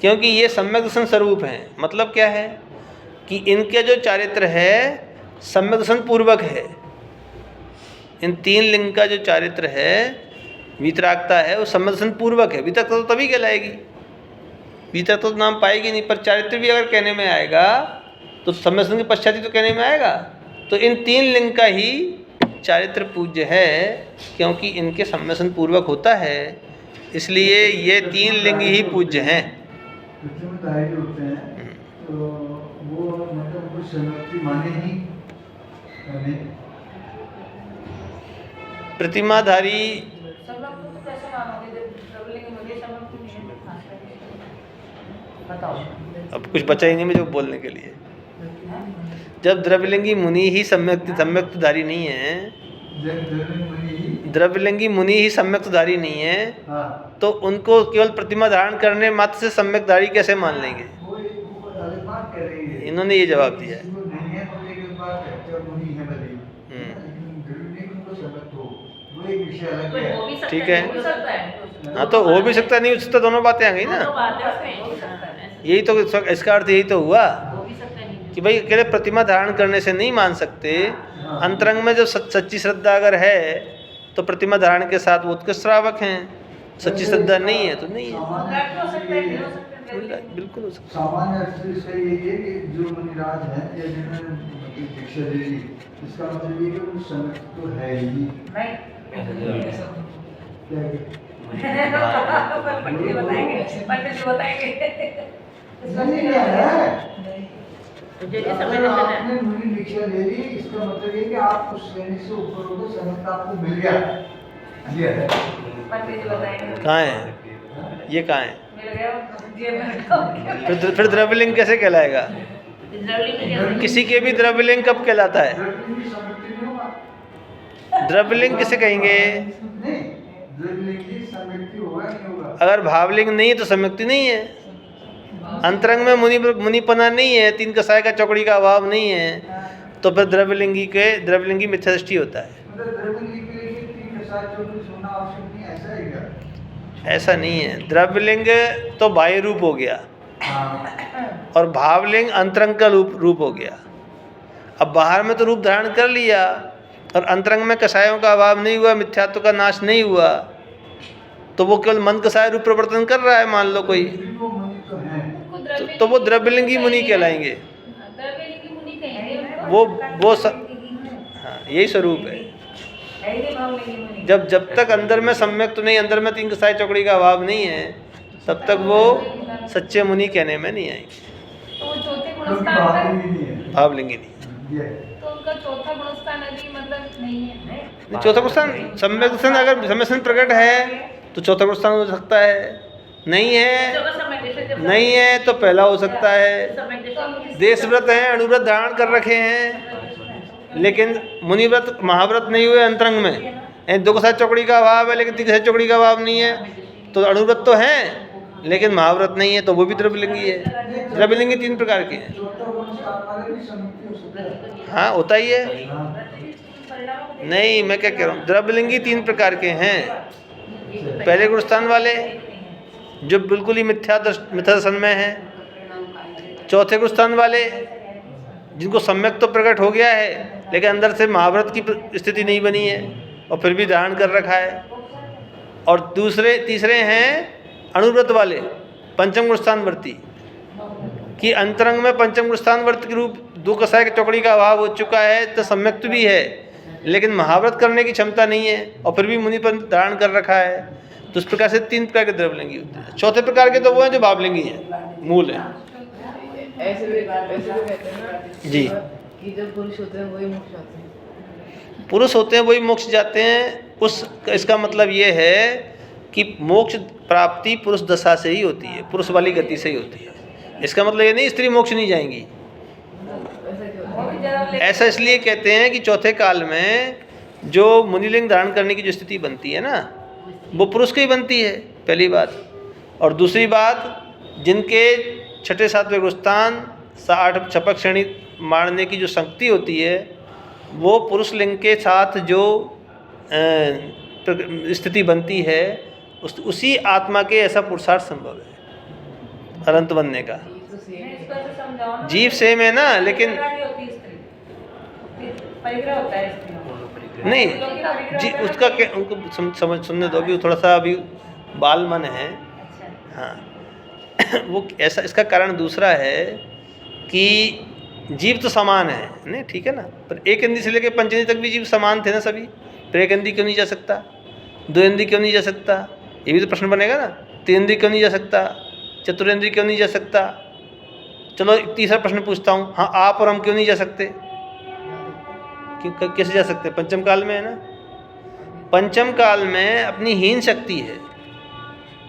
क्योंकि ये सम्यक दर्शन स्वरूप हैं। मतलब क्या है कि इनके जो चारित्र है सम्यक दर्शन पूर्वक है। इन 3 लिंग का जो चारित्र है, वीतरागता है, वो सम्यक दर्शन पूर्वक है। वीतरागता तो तभी कहलाएगी, वीतरागता तो नाम पाएगी नहीं, पर चारित्र भी अगर कहने में आएगा तो सम्यक दर्शन के पश्चात ही तो कहने में आएगा। तो इन 3 लिंग का ही चारित्र पूज्य है, क्योंकि इनके सम्यक दर्शन पूर्वक होता है, इसलिए ये 3 लिंग ही पूज्य हैं। प्रतिमाधारी होते हैं तो वो मतलब कुछ सहमति माने ही यानी प्रतिमाधारी सब लोग तो कैसे मानोगे जब ट्रैवलिंग मुझे समझ नहीं है। बताओ। अब कुछ बचा ही नहीं मुझे बोलने के लिए। जब द्रव्यलिंगी मुनि ही सम्यक्तधारी नहीं है, जैन धर्म मुनि ही, द्रव्यलिंगी मुनि ही सम्यक्तधारी नहीं है, हाँ, तो उनको केवल प्रतिमा धारण करने मात्र से सम्यक्तधारी कैसे मान लेंगे? वो एक अलग बात कह रही है। इन्होंने ये जवाब दिया है। वो नहीं है तो एक बात है, जब मुनि है भले ही, हम्म। लेकिन द्रव्यलिंगी उनको समझ हो, वो एक विषय अलग कोई है। हो भी सकता ठीक है। हो भी सकता है। हाँ, तो हो भी सकता नहीं हो सकता, दोनों बातें आ गई ना। दोनों बातें उसमें हो सकता है। यही तो इसका अर्थ यही तो हुआ हो भी सकता है, नहीं भी कि भाई अकेले प्रतिमा धारण करने से नहीं मान सकते। अंतरंग में जो सच्ची श्रद्धा अगर है तो प्रतिमा धारण के साथ वो उत्कृष्ट श्रावक हैं। सच्ची श्रद्धा नहीं है तो नहीं है। घट हो सकता है, नहीं हो सकता है। बिल्कुल हो सकता सामान्य अर्थ से इसका ये है कि जो मुनिराज हैं या जिन्होंने दीक्षा ले ली, इसका मतलब ये है कि उस समय तो है ही नहीं, क्या है? पंडित जी बताएंगे, पंडित जी बताएंगे। नहीं है। तो जैसे अगर समय दर्शन है। आपने मुनि दीक्षा ले ली, इसका मतलब ये कि आप उस श्रेणी से ऊपर हो गए, समझ आपको मिल गया। ये है। पंडित जी बताएंगे। कहाँ है ये? कहाँ है? मिल गया, जेब में रखा हो। फिर द्रव्यलिंग कैसे कहलाएगा? द्रव्यलिंग में कैसे? किसी के भी द्रव्यलिंग कब कहलाता है? द्रव्यलिंगी सम्मिलित नहीं होगा। द्रव्यलिंग किसे कहेंगे? नहीं, द्रव्यलिंगी सम्मिलित होगा नहीं होगा। अगर भावलिंग नहीं है तो सम्यक्ति नहीं है। अंतरंग में मुनिपना नहीं है, तीन कसाय का चौकड़ी का अभाव नहीं है, तो फिर द्रव्यलिंगी मिथ्या दृष्टि होता है। मतलब द्रव्यलिंगी के लिए तीन के साथ जो कुछ होना आवश्यक नहीं, ऐसा है क्या? ऐसा नहीं है। द्रव्यलिंग तो बाह्य रूप हो गया हाँ। और भावलिंग अंतरंग का रूप हो गया। अब बाहर में तो रूप धारण कर लिया और अंतरंग में कसायों का अभाव नहीं हुआ, मिथ्यात्व का नाश नहीं हुआ, तो वो केवल मन कसाय रूप प्रवर्तन कर रहा है, मान लो कोई, वो मुनि तो हैं। तो वो द्रव्यलिंगी मुनि कहलाएंगे। द्रव्यलिंगी मुनि कहेंगे वो हाँ, यही स्वरूप है। है ही नहीं भावलिंगी मुनि। जब तक अंदर में सम्यक तो नहीं, अंदर में तीन कसाय चौकड़ी का अभाव नहीं है, तब तक वो सच्चे मुनि कहने में नहीं आएंगे। तो वो चौथे क्योंकि गुणस्थान भावलिंगी नहीं है। भावलिंगी नहीं। ये है। तो उनका चौथा गुणस्थान अभी मतलब नहीं है। नहीं, चौथा गुणस्थान सम्यक दर्शन अगर सम्यक दर्शन प्रकट है तो चौथा गुणस्थान हो सकता है, नहीं है नहीं है तो पहला हो सकता है। देशव्रत हैं, अणुव्रत धारण कर रखे हैं, लेकिन मुनिव्रत महाव्रत नहीं हुए अंतरंग में। दो कसाय चौकड़ी का अभाव है लेकिन तीन कसाय चौकड़ी का अभाव नहीं है, तो अणुव्रत तो हैं लेकिन महाव्रत नहीं है, तो वो भी द्रव्यलिंगी है। द्रव्यलिंगी तीन प्रकार के हैं। चौथा गुणस्थान वाले भी सम्मिलित हो सकते हैं। हाँ, होता ही है। नहीं, मैं क्या कह रहा हूँ, द्रव्यलिंगी तीन प्रकार के हैं। पहले गुणस्थान वाले जो बिल्कुल ही मिथ्या दर्शन में हैं। चौथे गुणस्थान वाले जिनको सम्यक तो प्रकट हो गया है लेकिन अंदर से महाव्रत की स्थिति नहीं बनी है और फिर भी धारण कर रखा है। और तीसरे हैं अणुव्रत वाले, पंचम गुणस्थान वर्ती, कि अंतरंग में पंचम गुणस्थान वर्त के रूप दो कसाय के चौकड़ी का अभाव हो चुका है, तो सम्यक तो भी है लेकिन महाव्रत करने की क्षमता नहीं है और फिर भी मुनि पर धारण कर रखा है। तो इस प्रकार से तीन प्रकार के द्रव्यलिंगी होते हैं। चौथे प्रकार के तो वो हैं जो भावलिंगी हैं, मूल है। ऐसे भी कहते हैं ना जी। कि जब पुरुष होते हैं वही मोक्ष जाते हैं। पुरुष होते हैं वही मोक्ष जाते हैं। इसका मतलब ये है कि मोक्ष प्राप्ति पुरुष दशा से ही होती है, पुरुष वाली गति से ही होती है। इसका मतलब ये नहीं स्त्री मोक्ष नहीं जाएंगी। ऐसा क्यों? वो भी जन्म ले। ऐसा इसलिए कहते हैं कि चौथे काल में जो मुनिलिंग धारण करने की जो स्थिति बनती है ना, वो पुरुष की ही बनती है, पहली बात। और दूसरी बात, जिनके छठे सातवें गुणस्थान 8 छपक श्रेणी मारने की जो शक्ति होती है, वो पुरुष लिंग के साथ जो स्थिति बनती है, उसी आत्मा के ऐसा पुरुषार्थ संभव है अनंत बनने का। ये तो सेम नहीं, है। इसको तो समझाओ ना। जीव सेम है ना, लेकिन परिग्रह नहीं होती स्त्री। परिग्रह होता है स्त्री। नहीं जी, उसका क्या, उनको समझ सुनने दो कि थोड़ा सा अभी बाल मन है। अच्छा। हाँ वो ऐसा, इसका कारण दूसरा है कि जीव तो समान है, नहीं ठीक है ना, पर एक इंद्री से लेकर पंच इंद्री तक भी जीव समान थे ना सभी। फिर एक इंद्री क्यों नहीं जा सकता, दो इंद्री क्यों नहीं जा सकता, ये भी तो प्रश्न बनेगा ना। तीन इंद्री क्यों नहीं जा सकता, चतुरेंद्री क्यों नहीं जा सकता। चलो तीसरा प्रश्न पूछता हूँ, हाँ आप और हम क्यों नहीं जा सकते, कैसे जा सकते? पंचम काल में है ना। पंचम काल में अपनी हीन शक्ति है,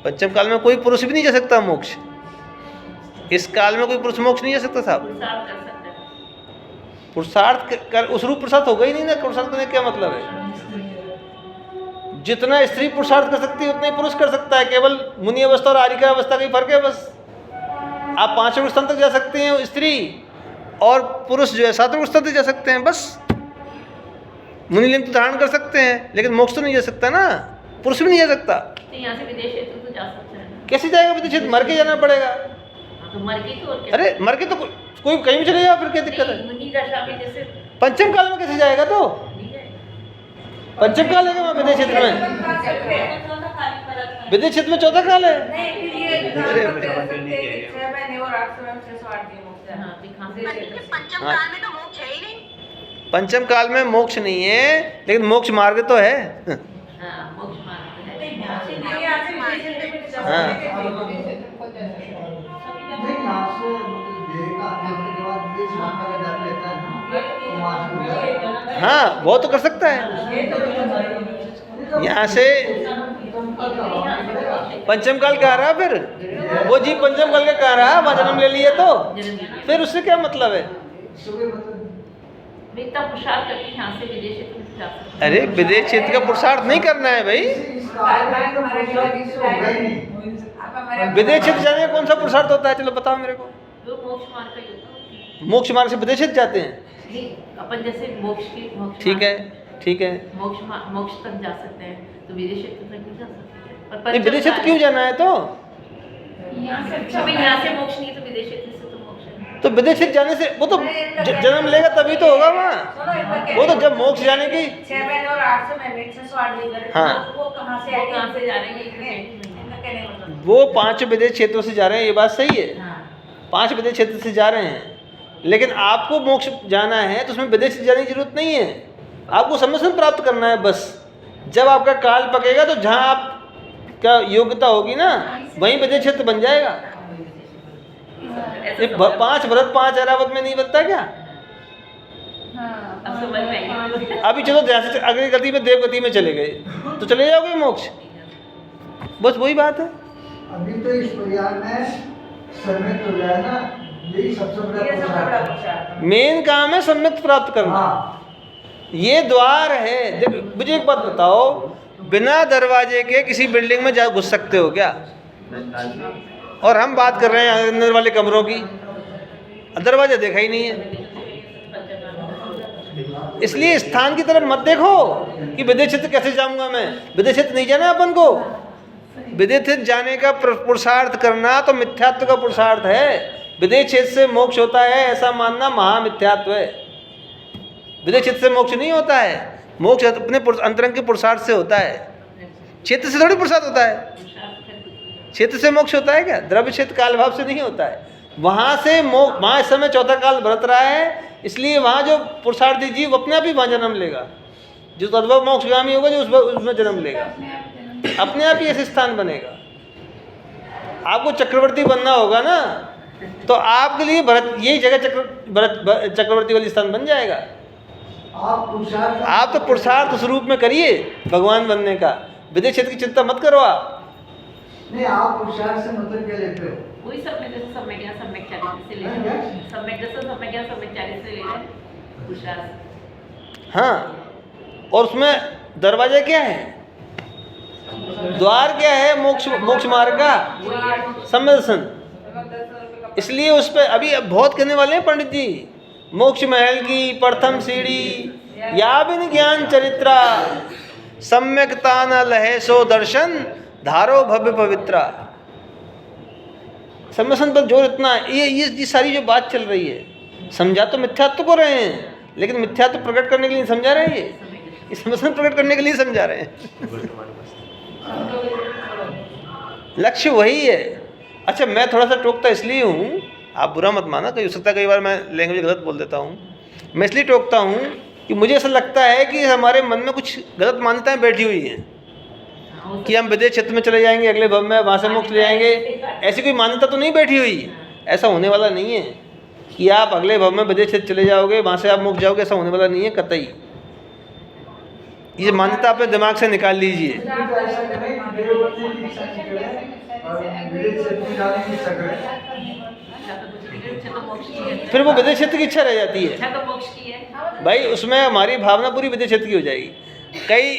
पंचम काल में कोई पुरुष भी नहीं जा सकता मोक्ष। इस काल में कोई पुरुष मोक्ष नहीं जा सकता साहब। पुरुषार्थ कर उस रूप पुरुषार्थ होगा ही नहीं ना। पुरुषार्थ करने का क्या मतलब है? जितना स्त्री पुरुषार्थ कर सकती है उतना ही पुरुष कर सकता है। केवल मुनि अवस्था और आरिका अवस्था का ही फर्क है बस। आप 5वें स्थान तक जा सकते हैं स्त्री, और पुरुष जो है 7वें स्थान तक जा सकते हैं बस। मुनिलिंग तो धारण कर सकते हैं, लेकिन मोक्ष तो नहीं जा सकता ना, पुरुष भी नहीं जा सकता। तो यहाँ से विदेश क्षेत्र तो जा सकते हैं ना। कैसे जाएगा विदेश क्षेत्र? मर के जाना पड़ेगा। हाँ, तो मर के तो और क्या? अरे मर के तो कोई कहीं भी चले जाए, फिर क्या दिक्कत है? मुनि दशा में जैसे पंचम काल में कैसे जाएगा? तो नहीं जाएगा। पंचम काल है वहाँ विदेश क्षेत्र में। विदेश क्षेत्र में 14 काल है। नहीं, फिर ये 6 महीने और 8 समय 608 दिन मोक्ष है। हाँ, तो कहाँ से क्षेत्र से? पंचम काल में तो मोक्ष है ही नहीं। पंचम काल में मोक्ष नहीं है, लेकिन मोक्ष मार्ग तो है। हाँ, मोक्ष मार्ग है। यहाँ से विदेश क्षेत्र में जा हाँ। सकते हैं। नहीं, यहाँ से मतलब देह का अंत के बाद विदेश भाग का जाता रहता है ना, तो वहाँ से होता है। हाँ, वो तो कर सकता है। यहाँ से पंचम काल कह रहा फिर वो जीव पंचम काल का कह रहा, वहाँ जन्म ले लिया तो फिर उससे क्या मतलब है? सुबह मतलब इतना पुरुषार्थ करके यहाँ से विदेश क्षेत्र में जा सकते हैं। अरे विदेश क्षेत्र का पुरुषार्थ नहीं करना है भाई। इस काल में तो पुरुषार्थ होगा ही नहीं। विदेश क्षेत्र जाने का कौन सा पुरुषार्थ होता है? चलो बताओ मेरे को। तो मोक्ष मार्ग का ही होता है। मोक्ष मार्ग से विदेश क्षेत्र जाते हैं, नहीं, अपन जैसे मोक्ष ठीक है, ठीक है। मोक्ष तक जा सकते हैं, तो विदेश क्षेत्र तक नहीं जा सकते। नहीं, विदेश क्षेत्र क्यों जाना है? तो यहाँ से मोक्ष नहीं, तो विदेश क्षेत्र से तो मोक्ष है। तो विदेश क्षेत्र जाने से वो तो जन्म लेगा तभी तो होगा वहाँ। वो तो जब मोक्ष जाने की 6 महीने और 8 महीने 608 दिन करे, हाँ। तो वो कहाँ से वो कहाँ से जा रहे हैं? इनका कहने का मतलब। वो 5 विदेश क्षेत्रों से जा रहे हैं, ये बात सही है। हाँ। 5 विदेश क्षेत्र से जा रहे हैं, लेकिन आपको मोक्ष जाना है तो उसमें विदेश जाने की जरूरत नहीं है। आपको सम्मोहन प्राप्त करना है बस। जब आपका काल पकेगा तो जहाँ आपका योग्यता होगी ना, वहीं विदेश क्षेत्र बन जाएगा। ये 5 व्रत 5 ऐरावत में नहीं बनता क्या? अब समझ में आएगी। अभी चलो जैसे से अगली गति में देव गति में चले गए तो चले जाओगे मोक्ष। बस वही बात है। अभी तो इस परिवार में सम्मिलित हो जाए ना, यही सबसे बड़ा ये सबसे बड़ा पुरुषार्थ है। पुरुषार्थ है। मेन काम है सम्यक प्राप्त करना। हाँ, ये द्वार है। देखो मुझे एक बात बताओ, बिना दरवाजे के किसी बिल्डिंग में जा घुस सकते हो क्या? और हम बात कर रहे हैं अंदर वाले कमरों की, दरवाजा देखा ही नहीं है। इसलिए स्थान की तरफ मत देखो कि विदेश क्षेत्र कैसे जाऊंगा मैं। विदेश क्षेत्र नहीं जाना अपन को। विदेश क्षेत्र जाने का पुरुषार्थ करना तो मिथ्यात्व का पुरुषार्थ है। विदेश क्षेत्र से मोक्ष होता है ऐसा मानना महामिथ्यात्व है। विदेश क्षेत्र से मोक्ष नहीं होता है। मोक्ष अपने अंतरंग के पुरुषार्थ से होता है। क्षेत्र से थोड़ी पुरुषार्थ होता है। क्षेत्र से मोक्ष होता है क्या? द्रव्य क्षेत्र काल भाव से नहीं होता है। वहाँ से वहाँ इस समय 14 काल बरत रहा है, इसलिए वहाँ जो पुरुषार्थी जीव अपने आप ही वहाँ जन्म लेगा। जो तद्भव मोक्षगामी होगा जो उसमें जन्म लेगा, अपने आप ही ऐसे स्थान बनेगा। आपको चक्रवर्ती बनना होगा ना, तो आपके लिए भरत यही जगह चक्रवर्ती वाली स्थान बन जाएगा। आप तो पुरुषार्थ उस रूप में करिए भगवान बनने का। विदेश क्षेत्र की चिंता मत करो आप। नहीं, आप पुरुषार्थ से मतलब क्या लेते हो? वही सम्यक जैसे सम्यक ज्ञान सम्यक चारित्र से ले रहे हैं। सम्यक जैसे सम्यक ज्ञान सम्यक चारित्र से ले रहे हैं पुरुषार्थ। हाँ, और उसमें दरवाजा क्या है? द्वार क्या है? मोक्ष मार्ग का सम्यक दर्शन। इसलिए उस पर अभी बहुत कहने वाले हैं पंडित जी। मोक्ष महल की प्रथम सीढ़ी या बिन ज्ञान चरित्रा, सम्यकता न लहे सो दर्शन, धारो भव्य पवित्रा। सम्यसन पर जोर इतना है। ये सारी जो बात चल रही है, समझा तो मिथ्यात्व को रहे हैं, लेकिन मिथ्यात्व प्रकट करने के लिए समझा रहे हैं। ये सम्यसन प्रकट करने के लिए समझा रहे हैं। लक्ष्य वही है। अच्छा, मैं थोड़ा सा टोकता इसलिए हूँ, आप बुरा मत माना, कहीं हो सकता है कई बार मैं लैंग्वेज गलत बोल देता हूँ। मैं इसलिए टोकता हूँ कि मुझे ऐसा लगता है कि हमारे मन में कुछ गलत मान्यताएं बैठी हुई हैं कि हम विदेश क्षेत्र में चले जाएंगे, अगले भव में वहाँ से मोक्ष ले जाएंगे। ऐसी कोई मान्यता तो नहीं बैठी हुई। ऐसा होने वाला नहीं है कि आप अगले भव में विदेश क्षेत्र चले जाओगे, वहाँ से आप मोक्ष जाओगे। ऐसा होने वाला नहीं है कतई। ये मान्यता अपने दिमाग से निकाल लीजिए। ऐसा करें कि देवव्रत की इच्छा नहीं करें और विदेश क्षेत्र में जाने की इच्छा करें। फिर इच्छा तो मोक्ष की है। फिर वो विदेह क्षेत्र की इच्छा रह जाती है। इच्छा तो मोक्ष की है। भाई उसमें हमारी भावना पूरी विदेह क्षेत्र की हो जाएगी। कई